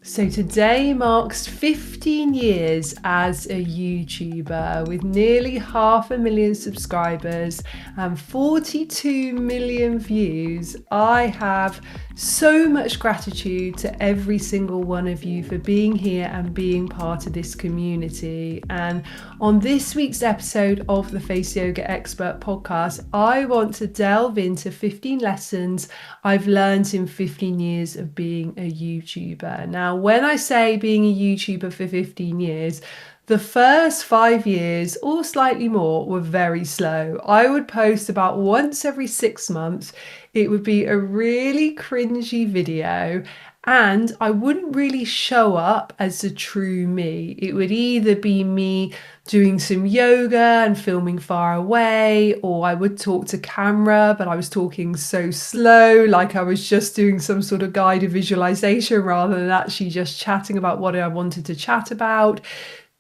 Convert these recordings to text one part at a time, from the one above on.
So today marks 15 years as a YouTuber with nearly 500,000 subscribers and 42 million views. I have so much gratitude to every single one of you for being here and being part of this community. And on this week's episode of the Face Yoga Expert podcast, I want to delve into 15 lessons I've learned in 15 years of being a YouTuber. Now, when I say being a YouTuber for 15 years, the first 5 years or slightly more were very slow. I would post about once every 6 months. It would be a really cringy video and I wouldn't really show up as the true me. It would either be me doing some yoga and filming far away, or I would talk to camera, but I was talking so slow, like I was just doing some sort of guided visualization rather than actually just chatting about what I wanted to chat about.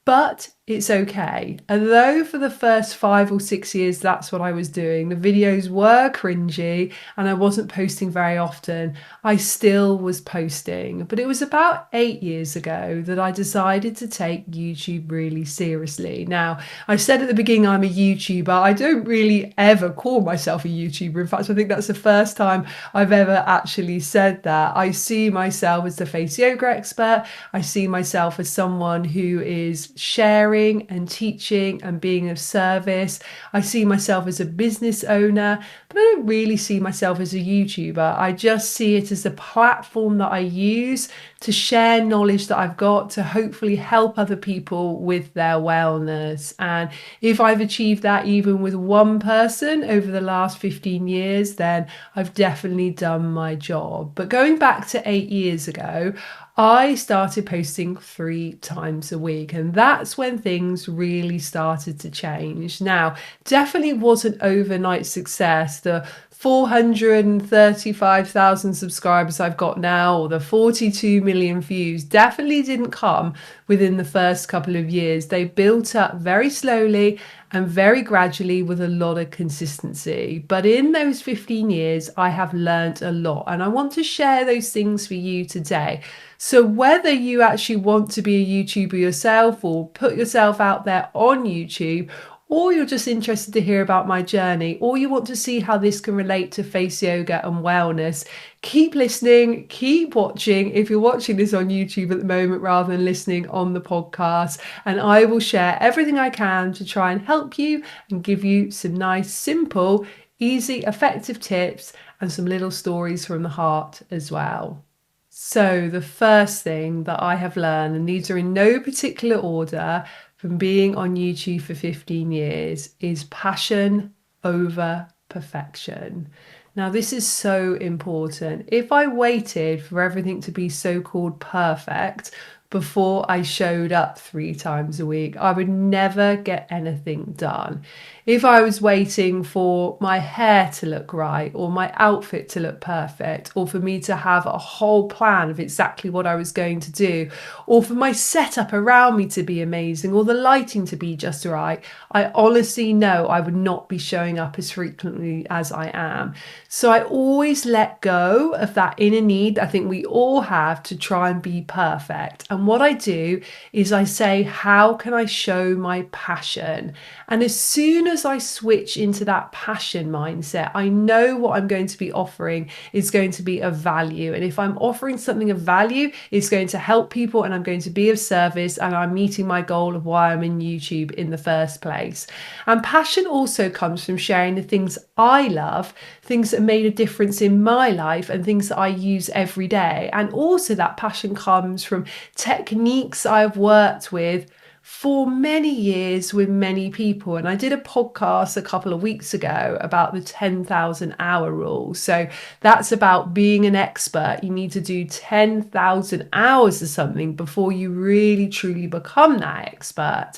But it's okay. Although for the first 5 or 6 years, that's what I was doing. The videos were cringy and I wasn't posting very often. I still was posting. But it was about 8 years ago that I decided to take YouTube really seriously. Now, I said at the beginning I'm a YouTuber. I don't really ever call myself a YouTuber. In fact, I think that's the first time I've ever actually said that. I see myself as the Face Yoga Expert. I see myself as someone who is sharing and teaching and being of service. I see myself as a business owner, but I don't really see myself as a YouTuber. I just see it as a platform that I use to share knowledge that I've got to hopefully help other people with their wellness. And if I've achieved that even with one person over the last 15 years, then I've definitely done my job. But going back to 8 years ago, I started posting 3 times a week, and that's when things really started to change. Now, definitely wasn't overnight success. The 435,000 subscribers I've got now, or the 42 million views, definitely didn't come within the first couple of years. They built up very slowly and very gradually with a lot of consistency. But in those 15 years, I have learned a lot, and I want to share those things for you today. So whether you actually want to be a YouTuber yourself or put yourself out there on YouTube, or you're just interested to hear about my journey, or you want to see how this can relate to face yoga and wellness, keep listening, keep watching. If you're watching this on YouTube at the moment rather than listening on the podcast, and I will share everything I can to try and help you and give you some nice, simple, easy, effective tips and some little stories from the heart as well. So the first thing that I have learned, and these are in no particular order, from being on YouTube for 15 years, is passion over perfection. Now, this is so important. If I waited for everything to be so-called perfect before I showed up 3 times a week, I would never get anything done. If I was waiting for my hair to look right, or my outfit to look perfect, or for me to have a whole plan of exactly what I was going to do, or for my setup around me to be amazing, or the lighting to be just right, I honestly know I would not be showing up as frequently as I am. So I always let go of that inner need I think we all have to try and be perfect. And what I do is I say, how can I show my passion? And as soon as I switch into that passion mindset, I know what I'm going to be offering is going to be of value. And if I'm offering something of value, it's going to help people and I'm going to be of service and I'm meeting my goal of why I'm in YouTube in the first place. And passion also comes from sharing the things I love, things that made a difference in my life and things that I use every day. And also that passion comes from techniques I've worked with for many years with many people. And I did a podcast a couple of weeks ago about the 10,000 hour rule. So that's about being an expert. You need to do 10,000 hours of something before you really truly become that expert.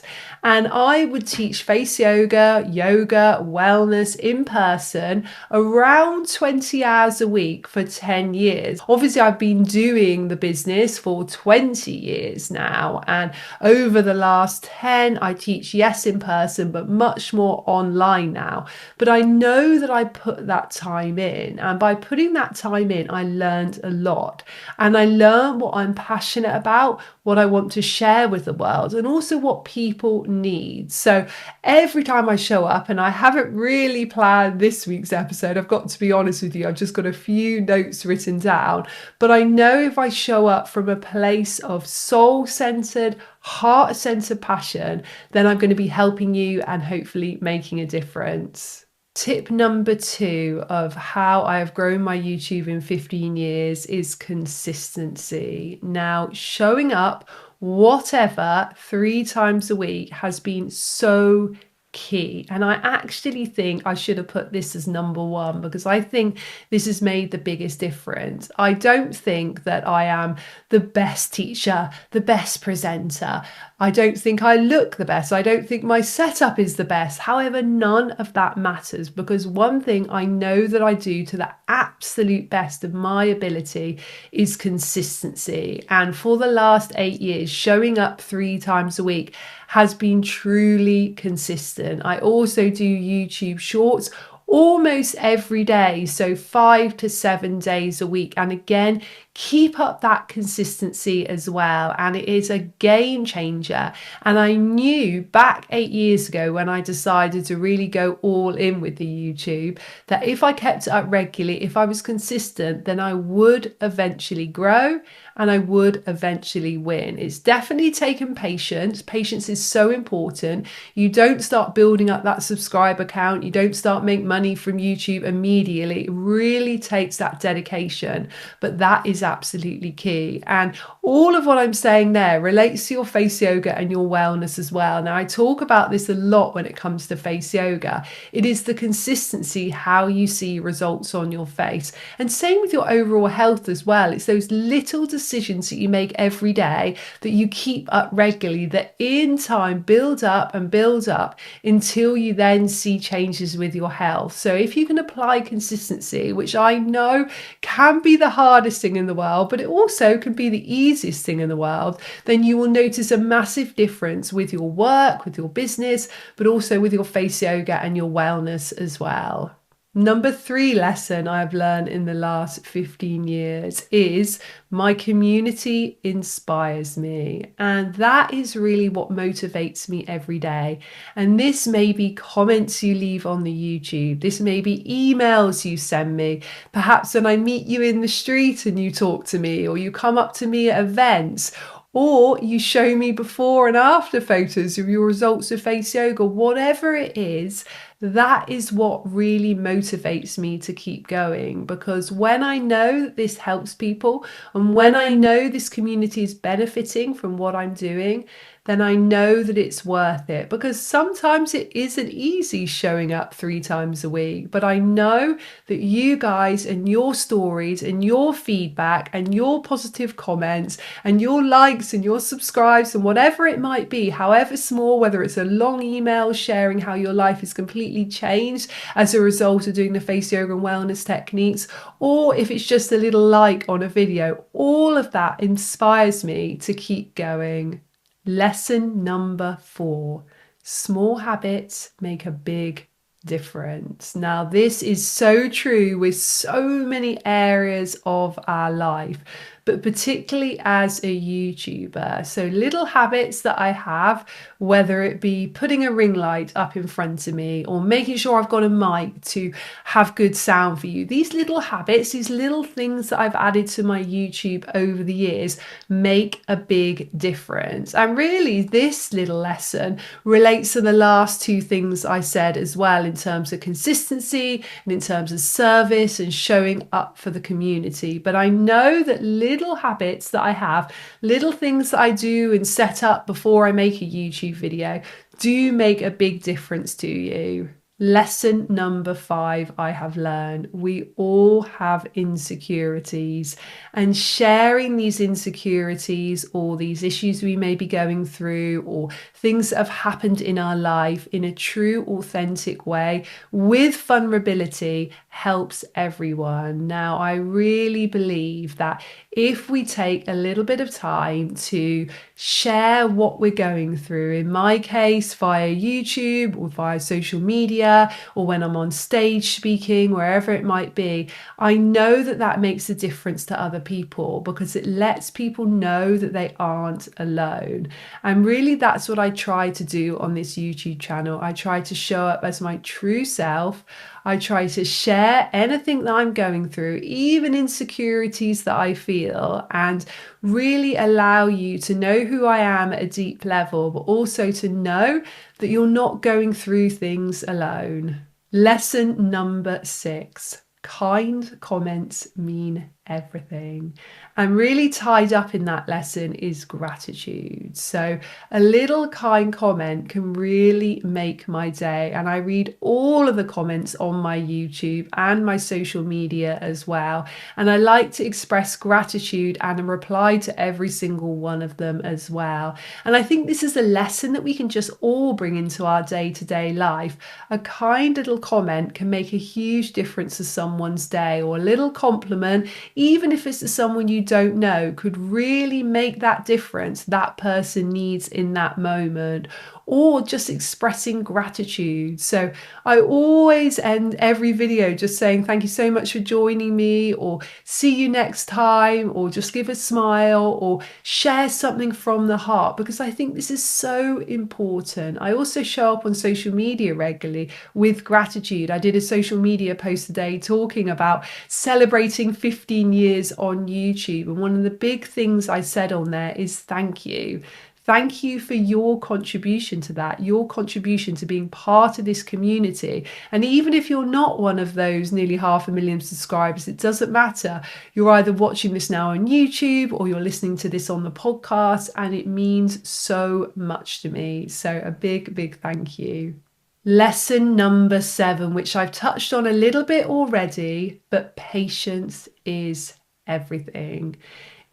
And I would teach face yoga, wellness in person around 20 hours a week for 10 years. Obviously, I've been doing the business for 20 years now. And over the last last 10. I teach, yes, in person, but much more online now. But I know that I put that time in, and by putting that time in, I learned a lot. And I learned what I'm passionate about, what I want to share with the world, and also what people need. So every time I show up, and I haven't really planned this week's episode, I've got to be honest with you, I've just got a few notes written down, but I know if I show up from a place of soul-centered, heart-centered passion, then I'm going to be helping you and hopefully making a difference. Tip number 2 of how I have grown my YouTube in 15 years is consistency. Now, showing up, whatever, 3 times a week has been so key. And I actually think I should have put this as number 1, because I think this has made the biggest difference. I don't think that I am the best teacher, the best presenter. I don't think I look the best. I don't think my setup is the best. However, none of that matters, because one thing I know that I do to the absolute best of my ability is consistency. And for the last 8 years, showing up 3 times a week has been truly consistent. I also do YouTube shorts almost every day, so 5 to 7 days a week. And again, keep up that consistency as well, and it is a game changer. And I knew back 8 years ago, when I decided to really go all in with the YouTube, that if I kept it up regularly, if I was consistent, then I would eventually grow and I would eventually win. It's definitely taken patience. Patience is so important. You don't start building up that subscriber count, you don't start make money from YouTube immediately. It really takes that dedication, but that is absolutely key. And all of what I'm saying there relates to your face yoga and your wellness as well. Now, I talk about this a lot when it comes to face yoga. It is the consistency, how you see results on your face. And same with your overall health as well. It's those little decisions that you make every day that you keep up regularly, that in time build up and build up until you then see changes with your health. So if you can apply consistency, which I know can be the hardest thing in the world, but it also can be the easiest thing in the world, then you will notice a massive difference with your work, with your business, but also with your face yoga and your wellness as well. Number 3 lesson I've learned in the last 15 years is my community inspires me. And that is really what motivates me every day. And this may be comments you leave on the YouTube. This may be emails you send me. Perhaps when I meet you in the street and you talk to me, or you come up to me at events, or you show me before and after photos of your results of face yoga. Whatever it is, that is what really motivates me to keep going, because when I know that this helps people, and when I know this community is benefiting from what I'm doing, then I know that it's worth it. Because sometimes it isn't easy showing up 3 times a week, but I know that you guys and your stories and your feedback and your positive comments and your likes and your subscribes and whatever it might be, however small, whether it's a long email sharing how your life is completely changed as a result of doing the face yoga and wellness techniques, or if it's just a little like on a video, all of that inspires me to keep going. Lesson number 4, small habits make a big difference. Now, this is so true with so many areas of our life, but particularly as a YouTuber. So little habits that I have, whether it be putting a ring light up in front of me or making sure I've got a mic to have good sound for you. These little habits, these little things that I've added to my YouTube over the years make a big difference. And really, this little lesson relates to the last 2 things I said as well, in terms of consistency and in terms of service and showing up for the community. But I know that little habits that I have, little things that I do and set up before I make a YouTube video, do make a big difference to you. Lesson number 5 I have learned: we all have insecurities, and sharing these insecurities or these issues we may be going through or things that have happened in our life in a true, authentic way with vulnerability helps everyone. Now, I really believe that if we take a little bit of time to share what we're going through, in my case, via YouTube or via social media, or when I'm on stage speaking, wherever it might be, I know that that makes a difference to other people because it lets people know that they aren't alone. And really, that's what I try to do on this YouTube channel. I try to show up as my true self. I try to share anything that I'm going through, even insecurities that I feel, and really allow you to know who I am at a deep level, but also to know that you're not going through things alone. Lesson number 6. Kind comments mean everything. And really tied up in that lesson is gratitude. So a little kind comment can really make my day. And I read all of the comments on my YouTube and my social media as well. And I like to express gratitude and reply to every single one of them as well. And I think this is a lesson that we can just all bring into our day-to-day life. A kind little comment can make a huge difference to someone's day, or a little compliment, even if it's to someone you don't know, could really make that difference that person needs in that moment. Or just expressing gratitude. So I always end every video just saying thank you so much for joining me, or see you next time, or just give a smile, or share something from the heart, because I think this is so important. I also show up on social media regularly with gratitude. I did a social media post today talking about celebrating 15 years on YouTube, and one of the big things I said on there is thank you. Thank you for your contribution to that, your contribution to being part of this community. And even if you're not one of those nearly 500,000 subscribers, it doesn't matter. You're either watching this now on YouTube or you're listening to this on the podcast, and it means so much to me. So a big, big thank you. Lesson number 7, which I've touched on a little bit already, but patience is everything.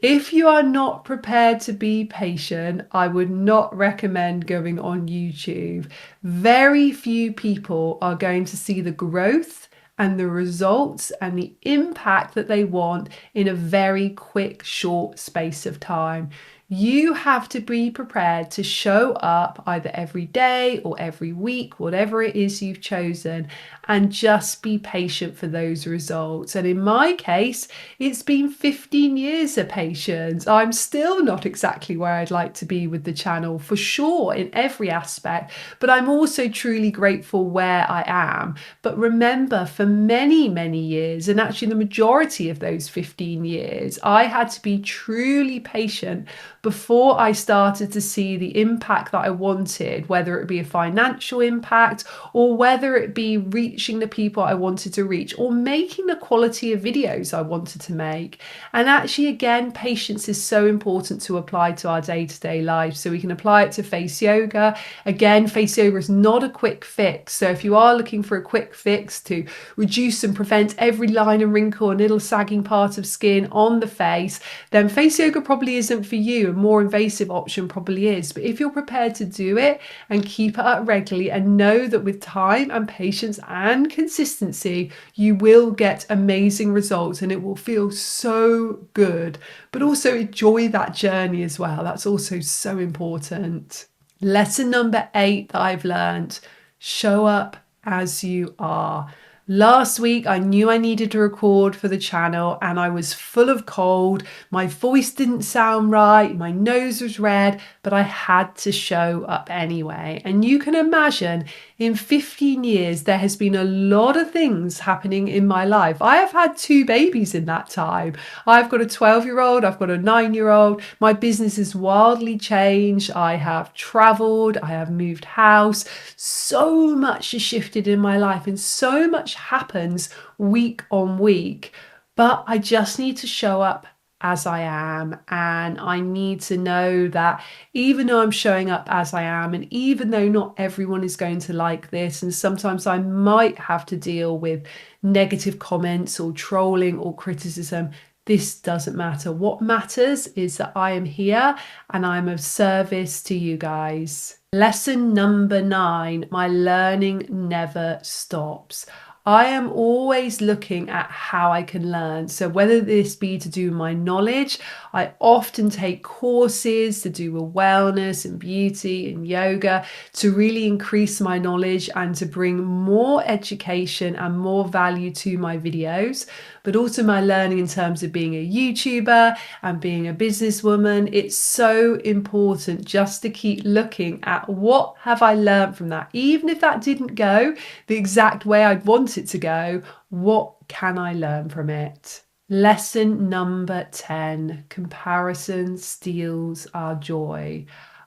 If you are not prepared to be patient, I would not recommend going on YouTube. Very few people are going to see the growth and the results and the impact that they want in a very quick, short space of time. You have to be prepared to show up either every day or every week, whatever it is you've chosen, and just be patient for those results. And in my case, it's been 15 years of patience. I'm still not exactly where I'd like to be with the channel, for sure, in every aspect, but I'm also truly grateful where I am. But remember, for many, many years, and actually the majority of those 15 years, I had to be truly patient before I started to see the impact that I wanted, whether it be a financial impact or whether it be reaching the people I wanted to reach or making the quality of videos I wanted to make. And actually, again, patience is so important to apply to our day-to-day life. So we can apply it to face yoga. Again, face yoga is not a quick fix. So if you are looking for a quick fix to reduce and prevent every line and wrinkle and little sagging part of skin on the face, then face yoga probably isn't for you. A more invasive option probably is. But if you're prepared to do it and keep it up regularly, and know that with time and patience and consistency, you will get amazing results and it will feel so good. But also enjoy that journey as well. That's also so important. Lesson number 8 that I've learned: show up as you are. Last week, I knew I needed to record for the channel and I was full of cold. My voice didn't sound right. My nose was red, but I had to show up anyway. And you can imagine, in 15 years, there has been a lot of things happening in my life. I have had 2 babies in that time. I've got a 12-year-old, I've got a 9-year-old. My business has wildly changed. I have traveled, I have moved house. So much has shifted in my life and so much happens week on week. But I just need to show up as I am, and I need to know that even though I'm showing up as I am, and even though not everyone is going to like this, and sometimes I might have to deal with negative comments or trolling or criticism, this doesn't matter. What matters is that I am here and I'm of service to you guys. Lesson number 9, my learning never stops. I am always looking at how I can learn. So whether this be to do my knowledge, I often take courses to do with wellness and beauty and yoga to really increase my knowledge and to bring more education and more value to my videos, but also my learning in terms of being a YouTuber and being a businesswoman. It's so important just to keep looking at what have I learned from that. Even if that didn't go the exact way I'd want it to go, what can I learn from it? Lesson number 10, comparison steals our joy.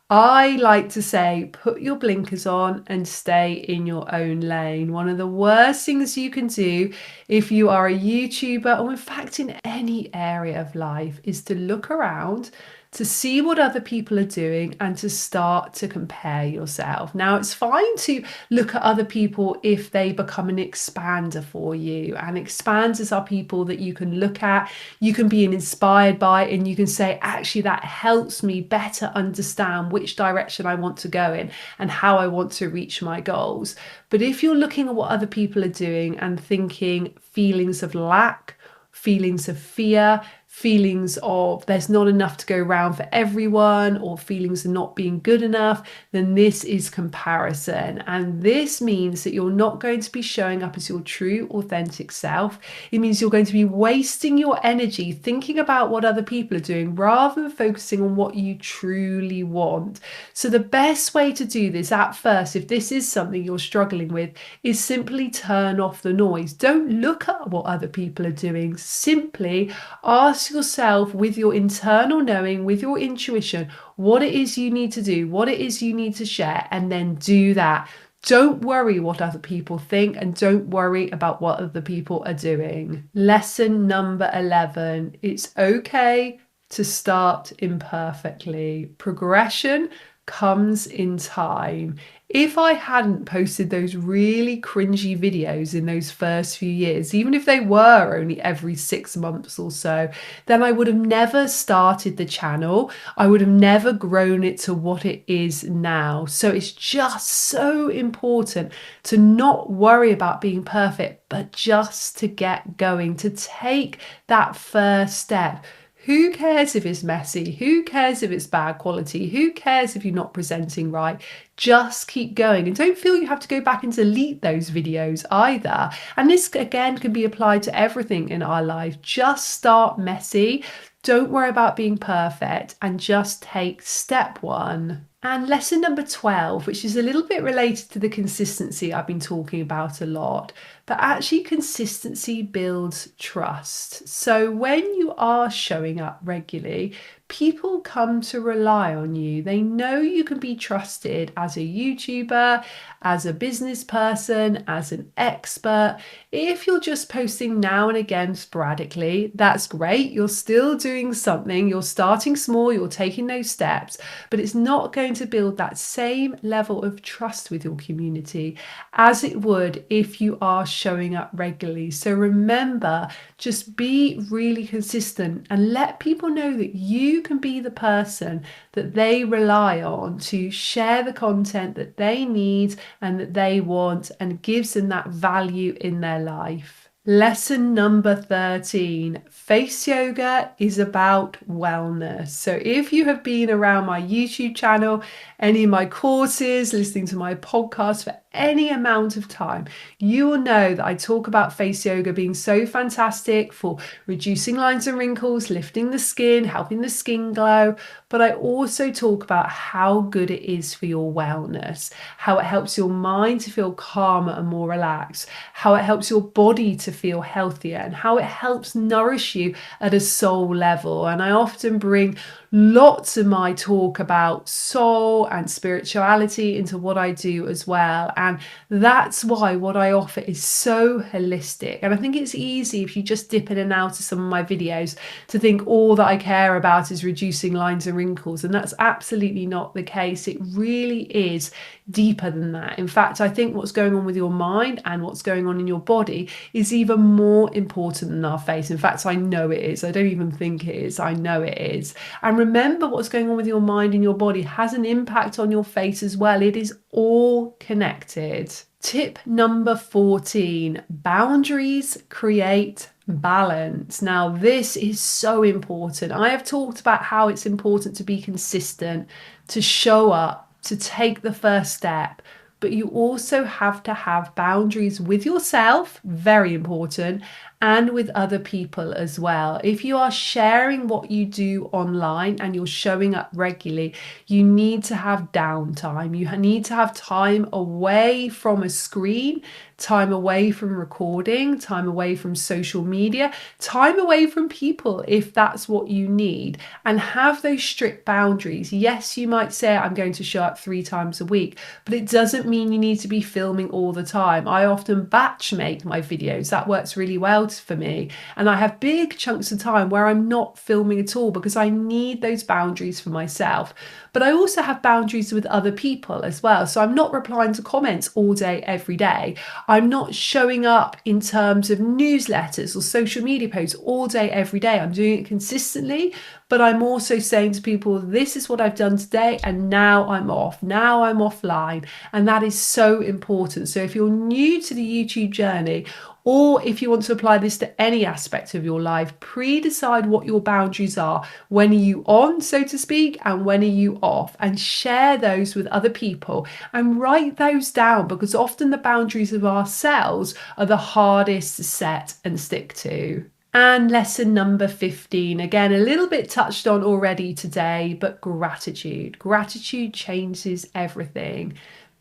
I like to say, put your blinkers on and stay in your own lane. One of the worst things you can do if you are a YouTuber, or in fact in any area of life, is to look around, to see what other people are doing and to start to compare yourself. Now, it's fine to look at other people if they become an expander for you. And expanders are people that you can look at, you can be inspired by, and you can say, actually, that helps me better understand which direction I want to go in and how I want to reach my goals. But if you're looking at what other people are doing and thinking feelings of lack, feelings of fear, feelings of there's not enough to go around for everyone, or feelings of not being good enough, then this is comparison. And this means that you're not going to be showing up as your true, authentic self. It means you're going to be wasting your energy thinking about what other people are doing rather than focusing on what you truly want. So the best way to do this at first, if this is something you're struggling with, is simply turn off the noise. Don't look at what other people are doing. Simply ask yourself, with your internal knowing, with your intuition, what it is you need to do, what it is you need to share, and then do that. Don't worry what other people think, and don't worry about what other people are doing. Lesson number 11, it's okay to start imperfectly. Progression comes in time. If I hadn't posted those really cringy videos in those first few years, even if they were only every 6 months or so, then I would have never started the channel. I would have never grown it to what it is now. So it's just so important to not worry about being perfect, but just to get going, to take that first step. Who cares if it's messy? Who cares if it's bad quality? Who cares if you're not presenting right? Just keep going, and don't feel you have to go back and delete those videos either. And this again can be applied to everything in our life. Just start messy. Don't worry about being perfect, and just take step one. And lesson number 12, which is a little bit related to the consistency I've been talking about a lot, but actually consistency builds trust. So when you are showing up regularly, people come to rely on you. They know you can be trusted as a YouTuber, as a business person, as an expert. If you're just posting now and again sporadically, that's great. You're still doing something. You're starting small, you're taking those steps, but it's not going to build that same level of trust with your community as it would if you are showing up regularly. So remember, just be really consistent and let people know that you can be the person that they rely on to share the content that they need and that they want, and gives them that value in their life. Lesson number 13, face yoga is about wellness. So if you have been around my YouTube channel, any of my courses, listening to my podcast for any amount of time, you will know that I talk about face yoga being so fantastic for reducing lines and wrinkles, lifting the skin, helping the skin glow. But I also talk about how good it is for your wellness, how it helps your mind to feel calmer and more relaxed, how it helps your body to feel healthier, and how it helps nourish you at a soul level. And I often bring lots of my talk about soul and spirituality into what I do as well. And that's why what I offer is so holistic. And I think it's easy, if you just dip in and out of some of my videos, to think all that I care about is reducing lines and wrinkles. And that's absolutely not the case. It really is deeper than that. In fact, I think what's going on with your mind and what's going on in your body is even more important than our face. In fact, I know it is. I don't even think it is. I know it is. And And remember, what's going on with your mind and your body has an impact on your face as well. It is all connected. Tip number 14, boundaries create balance. Now, this is so important. I have talked about how it's important to be consistent, to show up, to take the first step, but you also have to have boundaries with yourself, very important, and with other people as well. If you are sharing what you do online and you're showing up regularly, you need to have downtime. You need to have time away from a screen, time away from recording, time away from social media, time away from people if that's what you need, and have those strict boundaries. Yes, you might say, I'm going to show up 3 times a week, but it doesn't mean you need to be filming all the time. I often batch make my videos. That works really well for me. And I have big chunks of time where I'm not filming at all because I need those boundaries for myself. But I also have boundaries with other people as well. So I'm not replying to comments all day, every day. I'm not showing up in terms of newsletters or social media posts all day, every day. I'm doing it consistently, but I'm also saying to people, this is what I've done today, and now I'm off. Now I'm offline. And that is so important. So if you're new to the YouTube journey, or if you want to apply this to any aspect of your life, pre-decide what your boundaries are. When are you on, so to speak, and when are you off? And share those with other people and write those down, because often the boundaries of ourselves are the hardest to set and stick to. And lesson number 15, again, a little bit touched on already today, but gratitude. Gratitude changes everything.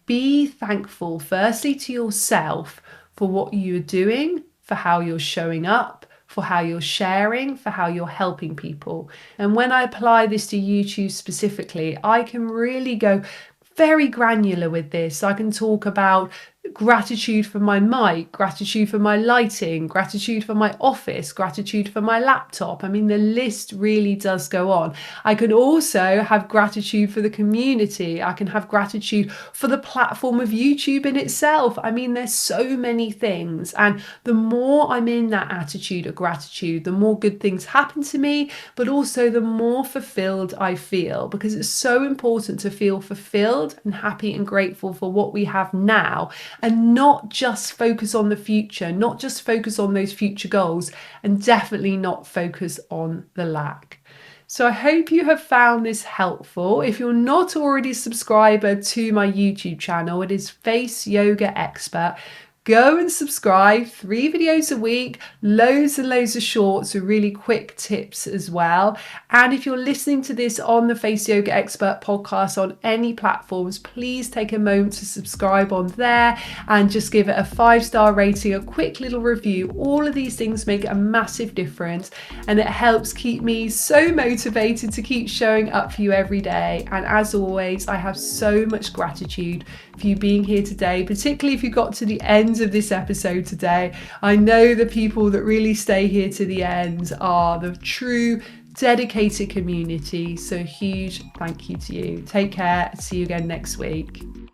Be thankful, firstly, to yourself for what you're doing, for how you're showing up, for how you're sharing, for how you're helping people. And when I apply this to YouTube specifically, I can really go very granular with this. I can talk about gratitude for my mic, gratitude for my lighting, gratitude for my office, gratitude for my laptop. I mean, the list really does go on. I can also have gratitude for the community. I can have gratitude for the platform of YouTube in itself. I mean, there's so many things. And the more I'm in that attitude of gratitude, the more good things happen to me, but also the more fulfilled I feel, because it's so important to feel fulfilled and happy and grateful for what we have now, and not just focus on the future, not just focus on those future goals, and definitely not focus on the lack. So I hope you have found this helpful. If you're not already a subscriber to my YouTube channel, it is Face Yoga Expert. Go and subscribe, 3 videos a week, loads and loads of shorts with really quick tips as well. And if you're listening to this on the Face Yoga Expert podcast on any platforms, please take a moment to subscribe on there and just give it a 5-star rating, a quick little review. All of these things make a massive difference, and it helps keep me so motivated to keep showing up for you every day. And as always, I have so much gratitude for you being here today, particularly if you got to the end of this episode today. I know the people that really stay here to the end are the true dedicated community. So huge thank you to you. Take care. See you again next week.